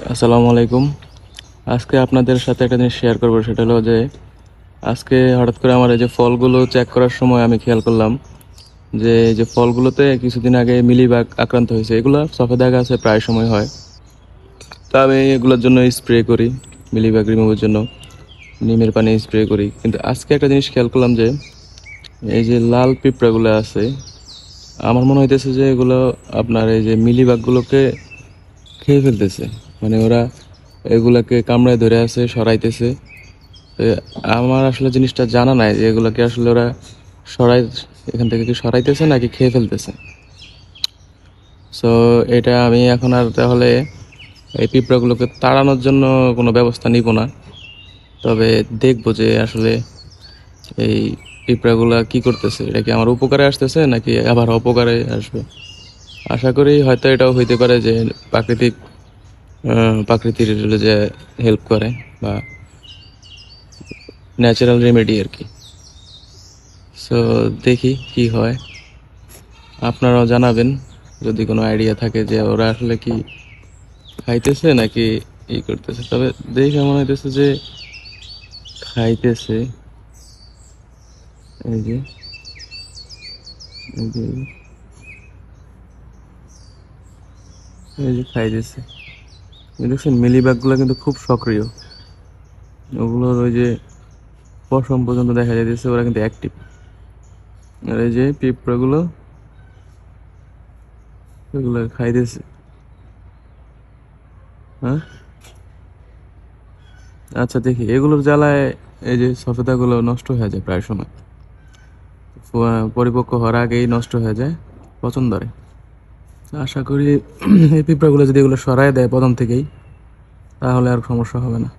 আসসালামু আলাইকুম। আজকে আপনাদের সাথে একটা জিনিস শেয়ার করবো, সেটা হলো যে আজকে হঠাৎ করে আমার এই যে ফলগুলো চেক করার সময় আমি খেয়াল করলাম যে এই যে ফলগুলোতে কিছুদিন আগে মিলিবাগ আক্রান্ত হয়েছে। এগুলো সফেদা গাছে প্রায় সময় হয়, তা আমি এগুলোর জন্য স্প্রে করি, মিলিবাগ রিমুভের জন্য নিমের পানি স্প্রে করি। কিন্তু আজকে একটা জিনিস খেয়াল করলাম যে এই যে লাল পিঁপড়াগুলো আছে, আমার মনে হইতেছে যে এগুলো আপনার এই যে মিলিবাগগুলোকে খেয়ে ফেলতেছে। মানে ওরা এগুলাকে কামড়ায় ধরে আছে, সরাইতেছে। তো আমার আসলে জিনিসটা জানা নাই যে এগুলাকে আসলে ওরা সরাই, এখান থেকে কি সরাইতেছে নাকি খেয়ে ফেলতেছে। সো এটা আমি এখন আর তাহলে এই পিঁপড়াগুলোকে তাড়ানোর জন্য কোনো ব্যবস্থা নিব না, তবে দেখবো যে আসলে এই পিঁপড়াগুলা কি করতেছে, এটা কি আমার উপকারে আসতেছে নাকি আবার অপকারে আসবে। আশা করি হয়তো এটাও হইতে পারে যে প্রকৃতির যে হেল্প করে, বা ন্যাচারাল রেমেডি আর কি। সো দেখি কি হয়, আপনারাও জানাবেন যদি কোনো আইডিয়া থাকে যে ওরা আসলে কি খাইতেছে নাকি ই করতেছে। তবে দেখে মনে হইতেছে যে খাইতেছে। এই যে এই যে এই যে খাইতেছে। দেখছেন মিলিবাগগুলো কিন্তু খুব সক্রিয়, ওগুলোর ওই যে পশম পর্যন্ত দেখা যাইতেছে, ওরা কিন্তু অ্যাক্টিভ। আর এই যে পিঁপড়াগুলো এগুলো খাইতেছে। হ্যাঁ, আচ্ছা দেখি এগুলোর জ্বালায় এই যে সফেদাগুলো নষ্ট হয়ে যায় প্রায় সময়, পরিপক্ক হওয়ার আগেই নষ্ট হয়ে যায় পচনদরে। আশা করি এই পিঁপড়াগুলো যদি এগুলো সরায় দেয় প্রথম থেকেই, তাহলে আর সমস্যা হবে না।